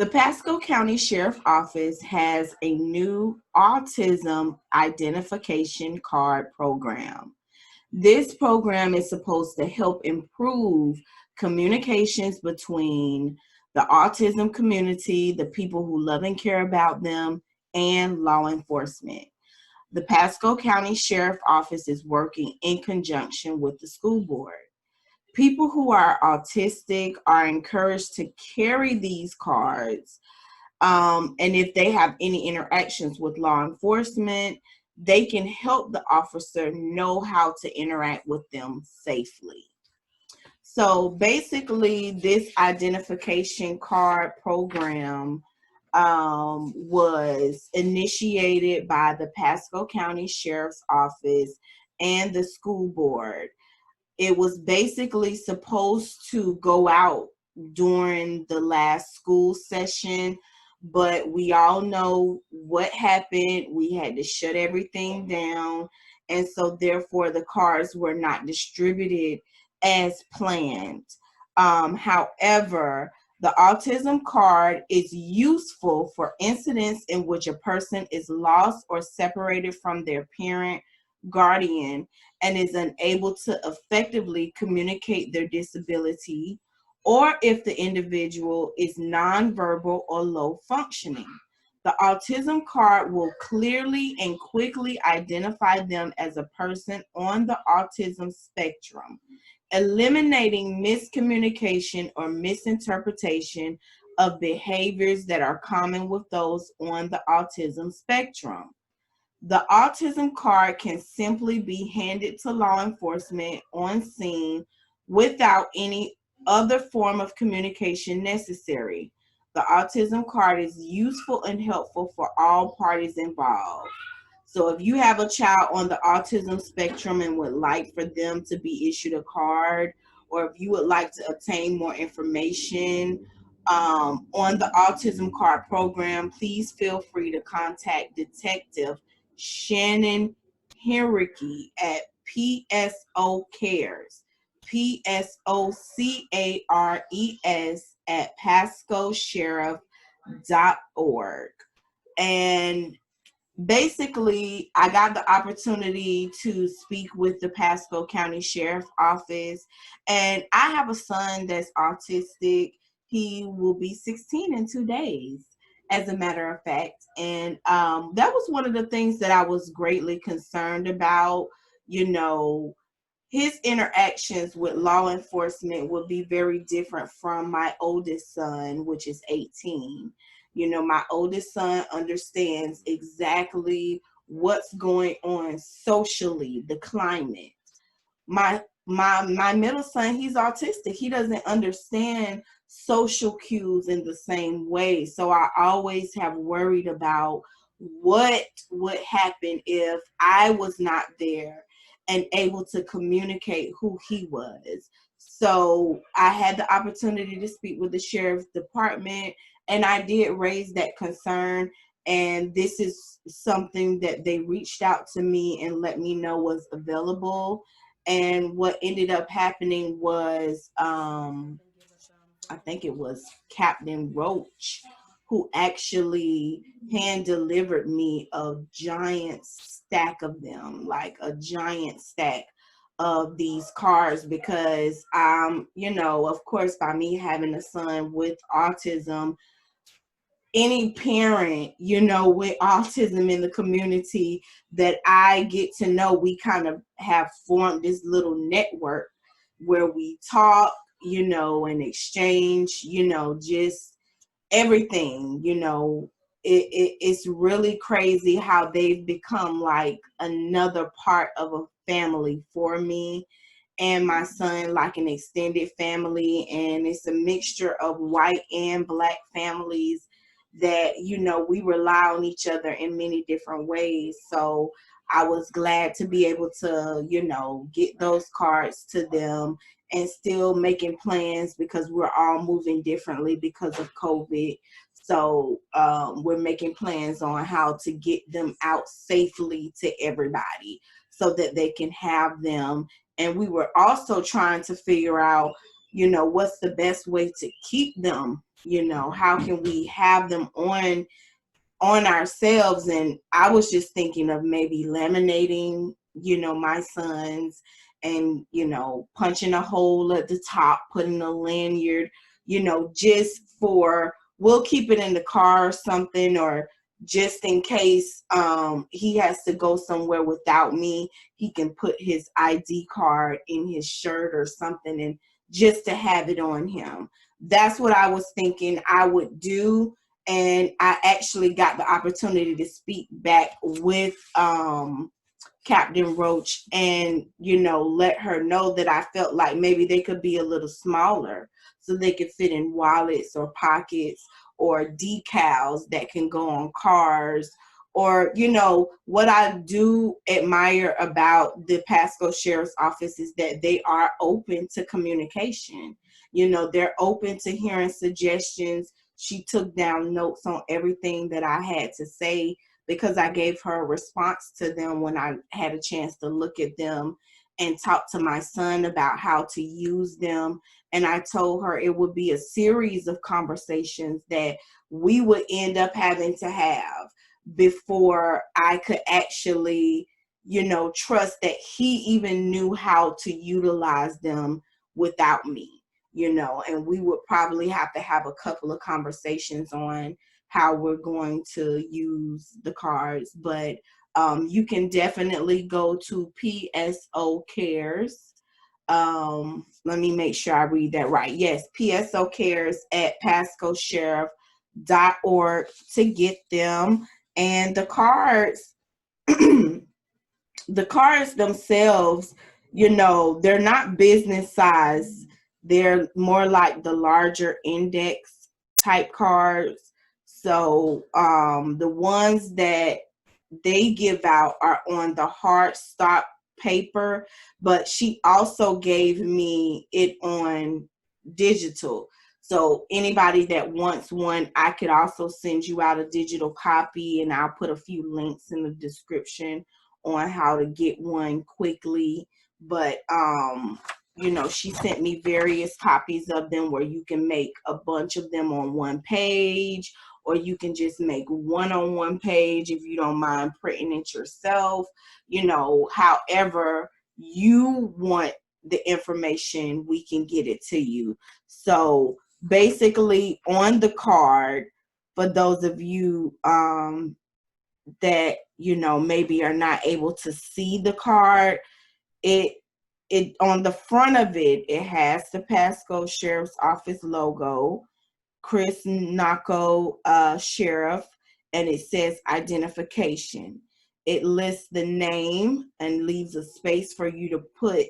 The Pasco County Sheriff Office has a new Autism Identification Card Program. This program is supposed to help improve communications between the autism community, the people who love and care about them, and law enforcement. The Pasco County Sheriff Office is working in conjunction with the school board. People who are autistic are encouraged to carry these cards, and if they have any interactions with law enforcement, they can help the officer know how to interact with them safely. So basically, this identification card program was initiated by the Pasco County Sheriff's Office and the school board. It was basically supposed to go out during the last school session, but we all know what happened. We had to shut everything down, and so therefore the cards were not distributed as planned. However, the autism card is useful for incidents in which a person is lost or separated from their parent, guardian, and is unable to effectively communicate their disability, or if the individual is nonverbal or low functioning. The autism card will clearly and quickly identify them as a person on the autism spectrum, eliminating miscommunication or misinterpretation of behaviors that are common with those on the autism spectrum. The autism card can simply be handed to law enforcement on scene without any other form of communication necessary. The autism card is useful and helpful for all parties involved. So if you have a child on the autism spectrum and would like for them to be issued a card, or if you would like to obtain more information on the autism card program, please feel free to contact Detective Shannon Henrique at PSO Cares, PSOCARES at PascoSheriff.org. And basically, I got the opportunity to speak with the Pasco County Sheriff Office, and I have a son that's autistic. He will be 16 in 2 days, as a matter of fact. And that was one of the things that I was greatly concerned about. You know, his interactions with law enforcement would be very different from my oldest son, which is 18. You know, my oldest son understands exactly what's going on socially, the climate. My middle son, he's autistic. He doesn't understand social cues in the same way. So I always have worried about what would happen if I was not there and able to communicate who he was. So I had the opportunity to speak with the sheriff's department, and I did raise that concern. And this is something that they reached out to me and let me know was available. And what ended up happening was, I think it was Captain Roach who actually hand delivered me a giant stack of them, like a giant stack of these cards, because you know, of course, by me having a son with autism, any parent, you know, with autism in the community that I get to know, we kind of have formed this little network where we talk, you know, and exchange, you know, just everything. You know, it's really crazy how they've become like another part of a family for me and my son, like an extended family. And it's a mixture of white and black families that, you know, we rely on each other in many different ways. So I was glad to be able to, you know, get those cards to them, and still making plans because we're all moving differently because of COVID. So we're making plans on how to get them out safely to everybody so that they can have them. And we were also trying to figure out, you know, what's the best way to keep them You know, how can we have them on ourselves? And I was just thinking of maybe laminating, you know, my sons, and, you know, punching a hole at the top, putting a lanyard, you know, just for, we'll keep it in the car or something, or just in case he has to go somewhere without me, he can put his ID card in his shirt or something, and just to have it on him. That's what I was thinking I would do. And I actually got the opportunity to speak back with Captain Roach, and, you know, let her know that I felt like maybe they could be a little smaller so they could fit in wallets or pockets, or decals that can go on cars. Or, you know, what I do admire about the Pasco Sheriff's Office is that they are open to communication. You know, they're open to hearing suggestions. She took down notes on everything that I had to say, because I gave her a response to them when I had a chance to look at them and talk to my son about how to use them. And I told her it would be a series of conversations that we would end up having to have before I could actually, you know, trust that he even knew how to utilize them without me, you know. And we would probably have to have a couple of conversations on how we're going to use the cards. But you can definitely go to PSO Cares. Let me make sure I read that right. Yes, PSO Cares at PascoSheriff.org to get them. And the cards, the cards themselves, you know, they're not business size. They're more like the larger index type cards. So the ones that they give out are on the hard stop paper, but she also gave me it on digital. So anybody that wants one, I could also send you out a digital copy, and I'll put a few links in the description on how to get one quickly. But you know, she sent me various copies of them where you can make a bunch of them on one page, or you can just make one on one page if you don't mind printing it yourself. You know, however you want the information, we can get it to you. So basically, on the card, for those of you that, you know, maybe are not able to see the card, it on the front of it, it has the Pasco Sheriff's Office logo, Chris Naco, Sheriff, and it says identification. It lists the name and leaves a space for you to put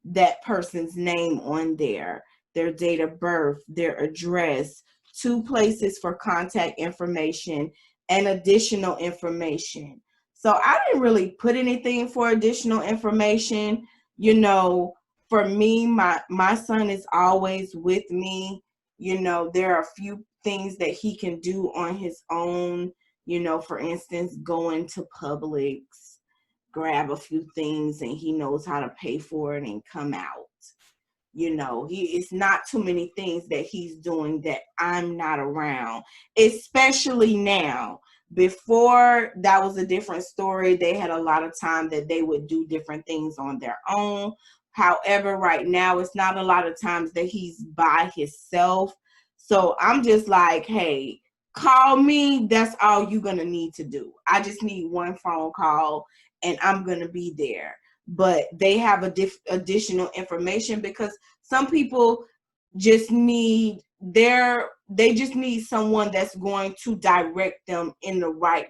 that person's name on there, their date of birth, their address, 2 places for contact information, and additional information. So I didn't really put anything for additional information. You know, for me, my son is always with me. You know, there are a few things that he can do on his own. You know, for instance, going to Publix, grab a few things, and he knows how to pay for it and come out. You know, it's not too many things that he's doing that I'm not around, especially now. Before, that was a different story. They had a lot of time that they would do different things on their own. However, right now, it's not a lot of times that he's by himself. So I'm just like, hey, call me. That's all you're going to need to do. I just need one phone call and I'm going to be there. But they have additional information, because some people just need they just need someone that's going to direct them in the right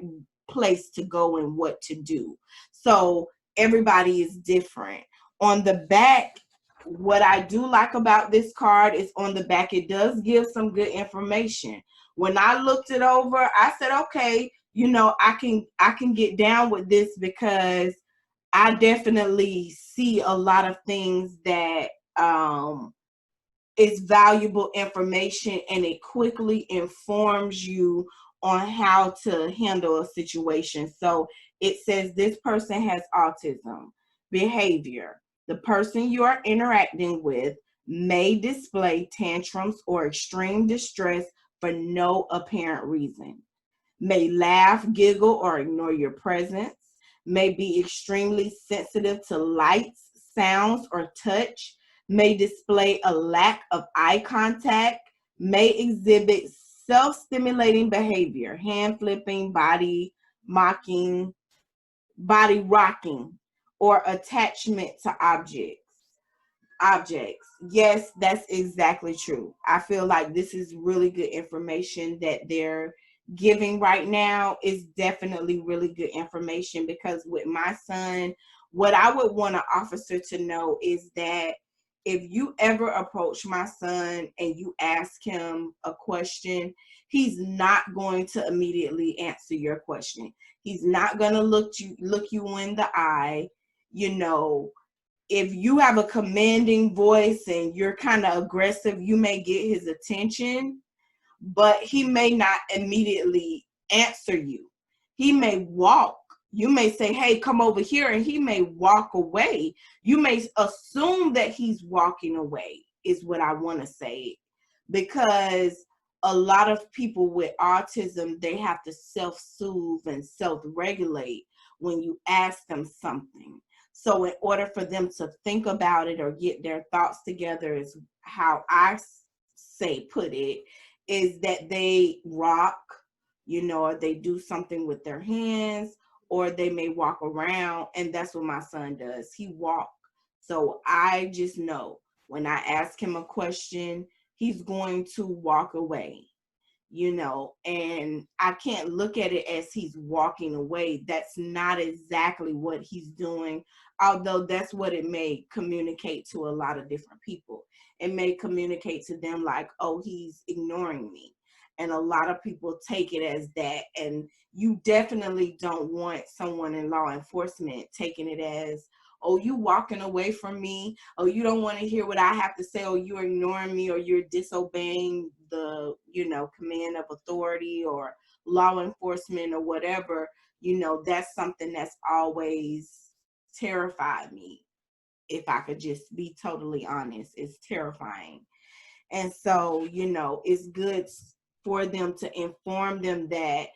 place to go and what to do. So everybody is different. On the back, what I do like about this card is on the back, it does give some good information. When I looked it over, I said, okay, you know, I can get down with this, because I definitely see a lot of things that is valuable information, and it quickly informs you on how to handle a situation. So it says this person has autism behavior. The person you are interacting with may display tantrums or extreme distress for no apparent reason, may laugh, giggle, or ignore your presence, may be extremely sensitive to lights, sounds, or touch, may display a lack of eye contact, may exhibit self-stimulating behavior, hand flipping, body mocking, body rocking, or attachment to objects. Yes, that's exactly true. I feel like this is really good information that they're giving right now. Is definitely really good information, because with my son, what I would want an officer to know is that if you ever approach my son and you ask him a question, he's not going to immediately answer your question. He's not going to look you in the eye. You know, if you have a commanding voice and you're kind of aggressive, you may get his attention, but he may not immediately answer you. He may walk. You may say, hey, come over here, and he may walk away. You may assume that he's walking away, is what I want to say, because a lot of people with autism, they have to self-soothe and self-regulate when you ask them something. So in order for them to think about it or get their thoughts together, is how I put it, is that they rock, you know, or they do something with their hands, or they may walk around. And that's what my son does. He walks. So I just know when I ask him a question, he's going to walk away, you know, and I can't look at it as he's walking away. That's not exactly what he's doing, although that's what it may communicate to a lot of different people. It may communicate to them like, oh, he's ignoring me. And a lot of people take it as that. And you definitely don't want someone in law enforcement taking it as, oh, you walking away from me, oh, you don't want to hear what I have to say, or you're ignoring me, or you're disobeying the, you know, command of authority or law enforcement or whatever. You know, that's something that's always terrified me. If I could just be totally honest, it's terrifying. And so, you know, it's good for them to inform them that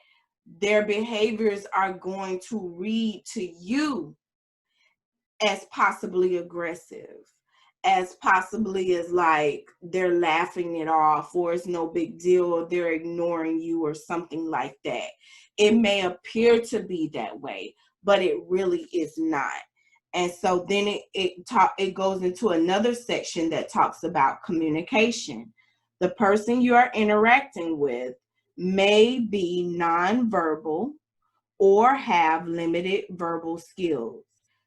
their behaviors are going to read to you as possibly aggressive, as possibly as like they're laughing it off, or it's no big deal, or they're ignoring you or something like that. It may appear to be that way, but it really is not. And so then it goes into another section that talks about communication. The person you are interacting with may be nonverbal or have limited verbal skills,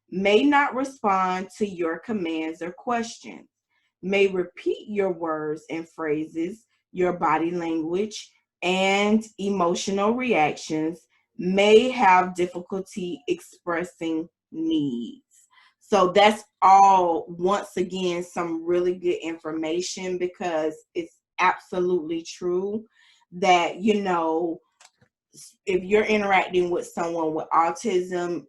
may not respond to your commands or questions, may repeat your words and phrases, your body language, and emotional reactions, may have difficulty expressing needs. So that's all, once again, some really good information, because it's absolutely true that, you know, if you're interacting with someone with autism,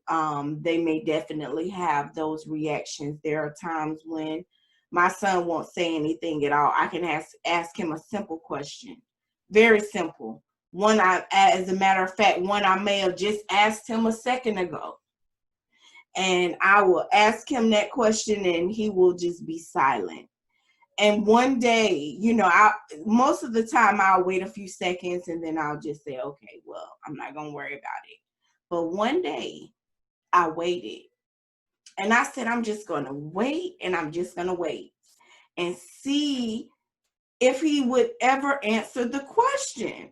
they may definitely have those reactions. There are times when my son won't say anything at all. I can ask him a simple question, very simple. As a matter of fact, one I may have just asked him a second ago. And I will ask him that question and he will just be silent. And one day, you know, most of the time I'll wait a few seconds and then I'll just say, okay, well, I'm not going to worry about it. But one day I waited and I said, I'm just going to wait, and I'm just going to wait and see if he would ever answer the question.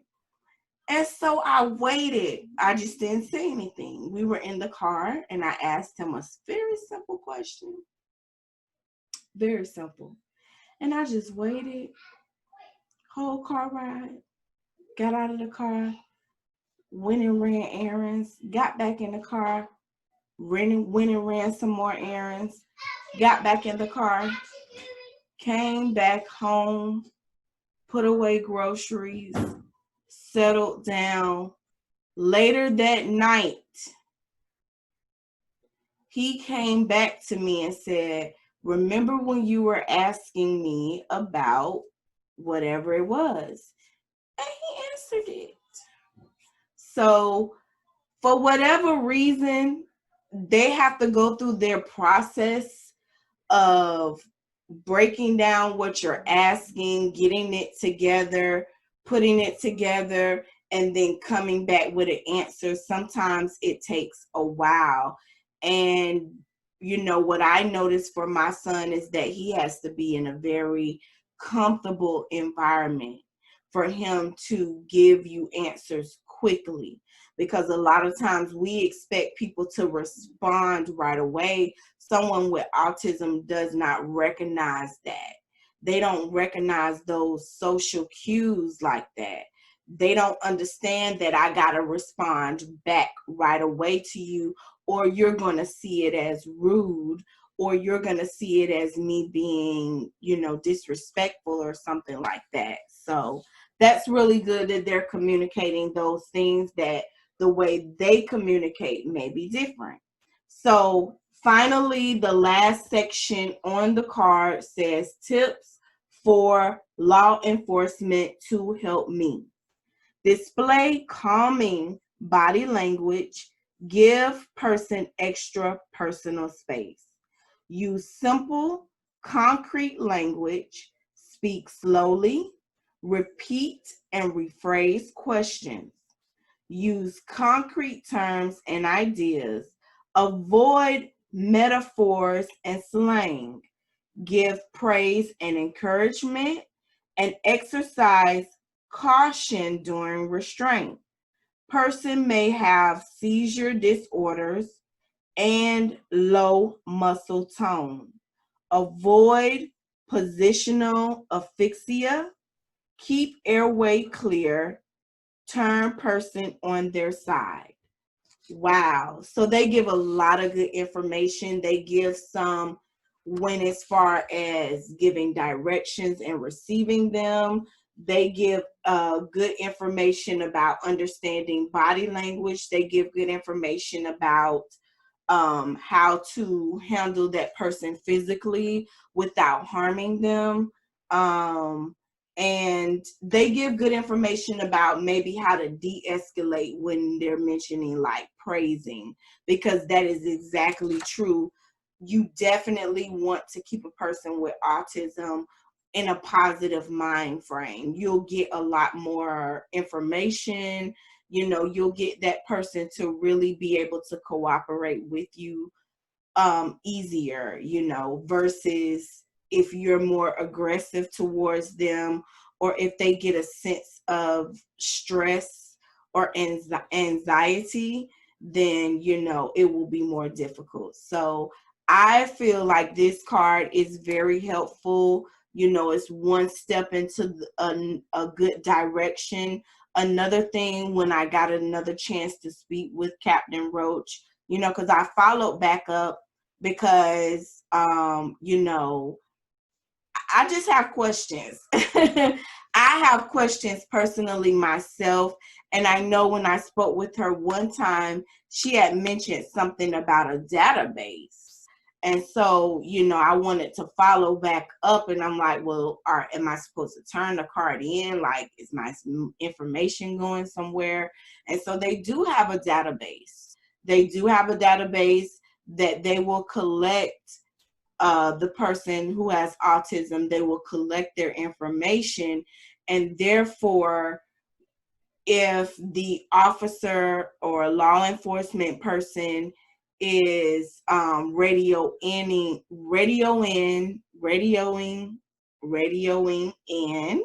And so I waited. I just didn't say anything. We were in the car and I asked him a very simple question. Very simple. And I just waited, whole car ride, got out of the car, went and ran errands, got back in the car, went and ran some more errands, got back in the car, came back home, put away groceries, settled down. Later that night, he came back to me and said, remember when you were asking me about whatever it was? And he answered it. So for whatever reason, they have to go through their process of breaking down what you're asking, getting it together, putting it together, and then coming back with an answer. Sometimes it takes a while. And, what I noticed for my son is that he has to be in a very comfortable environment for him to give you answers quickly. Because a lot of times we expect people to respond right away. Someone with autism does not recognize that. They don't recognize those social cues like that. They don't understand that I got to respond back right away to you, or you're going to see it as rude, or you're going to see it as me being, disrespectful or something like that. So that's really good that they're communicating those things, that the way they communicate may be different. So finally, the last section on the card says tips for law enforcement to help me. Display calming body language. Give person extra personal space. Use simple, concrete language. Speak slowly. Repeat and rephrase questions. Use concrete terms and ideas. Avoid metaphors and slang. Give praise and encouragement, and exercise caution during restraint. Person may have seizure disorders and low muscle tone. Avoid positional asphyxia. Keep airway clear. Turn person on their side. Wow. So they give a lot of good information. They give some when as far as giving directions and receiving them. They give good information about understanding body language. They give good information about how to handle that person physically without harming them. And they give good information about maybe how to de-escalate when they're mentioning like praising, because that is exactly true. You definitely want to keep a person with autism in a positive mind frame. You'll get a lot more information. You'll get that person to really be able to cooperate with you easier, versus if you're more aggressive towards them, or if they get a sense of stress or anxiety, then, it will be more difficult. So I feel like this card is very helpful. It's one step into a good direction. Another thing, when I got another chance to speak with Captain Roach, because I followed back up because, I just have questions. I have questions personally myself. And I know when I spoke with her one time, she had mentioned something about a database. And so, I wanted to follow back up, and I'm like, well, am I supposed to turn the card in? Like, is my information going somewhere? And so they do have a database. They do have a database that they will collect the person who has autism. They will collect their information, and therefore, if the officer or law enforcement person is radioing in,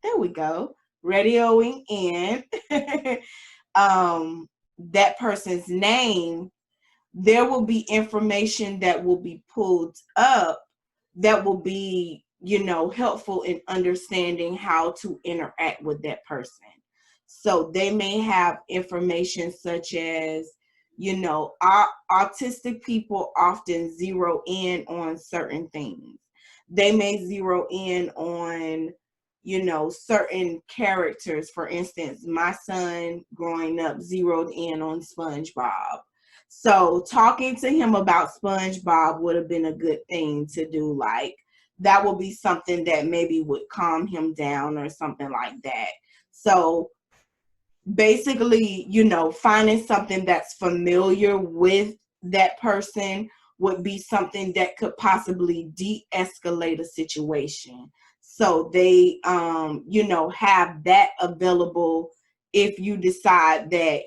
there we go, radioing in that person's name, there will be information that will be pulled up that will be, helpful in understanding how to interact with that person. So they may have information such as, autistic people often zero in on certain things. They may zero in on, certain characters. For instance, my son growing up zeroed in on SpongeBob. So talking to him about SpongeBob would have been a good thing to do. Like, that would be something that maybe would calm him down or something like that. So basically, finding something that's familiar with that person would be something that could possibly de-escalate a situation. So they, have that available if you decide that,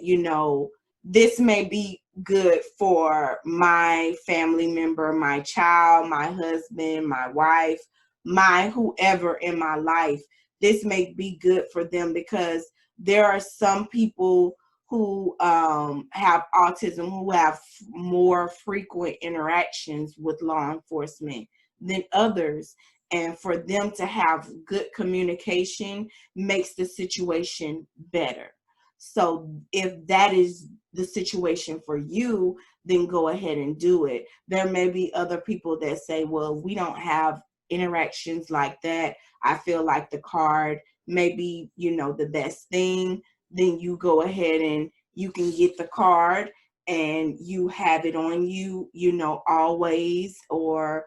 this may be good for my family member, my child, my husband, my wife, my whoever in my life. This may be good for them because there are some people who have autism who have more frequent interactions with law enforcement than others. And for them to have good communication makes the situation better. So if that is the situation for you, then go ahead and do it. There may be other people that say, well, we don't have interactions like that. I feel like the card may be, the best thing. Then you go ahead and you can get the card and you have it on you, always, or,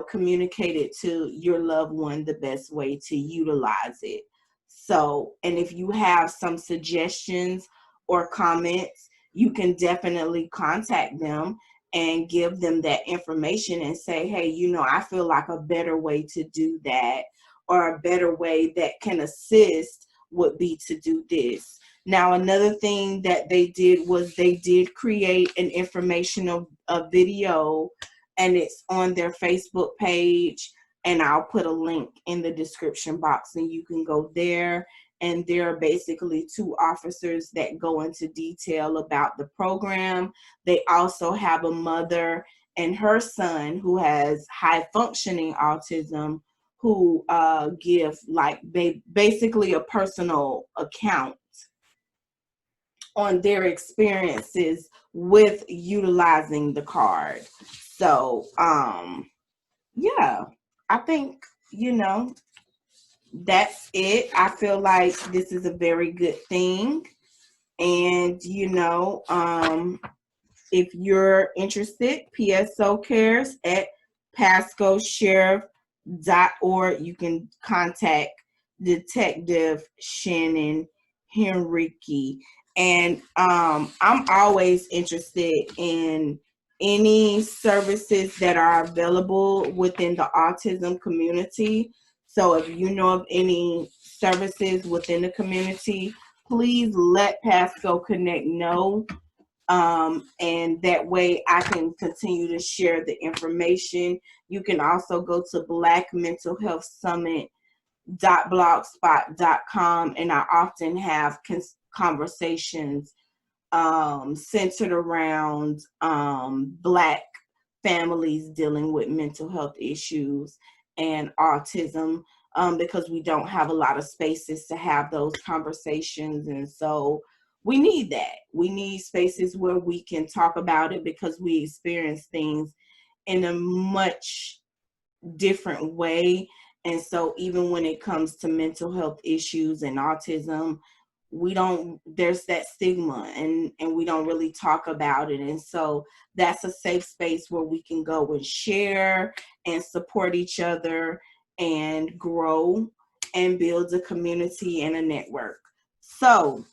communicate it to your loved one the best way to utilize it. So, and if you have some suggestions or comments, you can definitely contact them and give them that information and say, hey, I feel like a better way to do that, or a better way that can assist would be to do this. Now, another thing that they did was they did create an informational video, and it's on their Facebook page. And I'll put a link in the description box and you can go there. And there are basically two officers that go into detail about the program. They also have a mother and her son who has high functioning autism, who give like basically a personal account on their experiences with utilizing the card. So yeah, I think, that's it. I feel like this is a very good thing. And, if you're interested, PSO cares at PascoSheriff.org. You can contact Detective Shannon Henrique. And I'm always interested in any services that are available within the autism community. So if you know of any services within the community, please let PascoConnect know. And that way I can continue to share the information. You can also go to blackmentalhealthsummit.blogspot.com, and I often have conversations centered around Black families dealing with mental health issues and autism, because we don't have a lot of spaces to have those conversations. And so we need that. We need spaces where we can talk about it because we experience things in a much different way. And so even when it comes to mental health issues and autism, there's that stigma, and we don't really talk about it. And so that's a safe space where we can go and share and support each other and grow and build a community and a network. So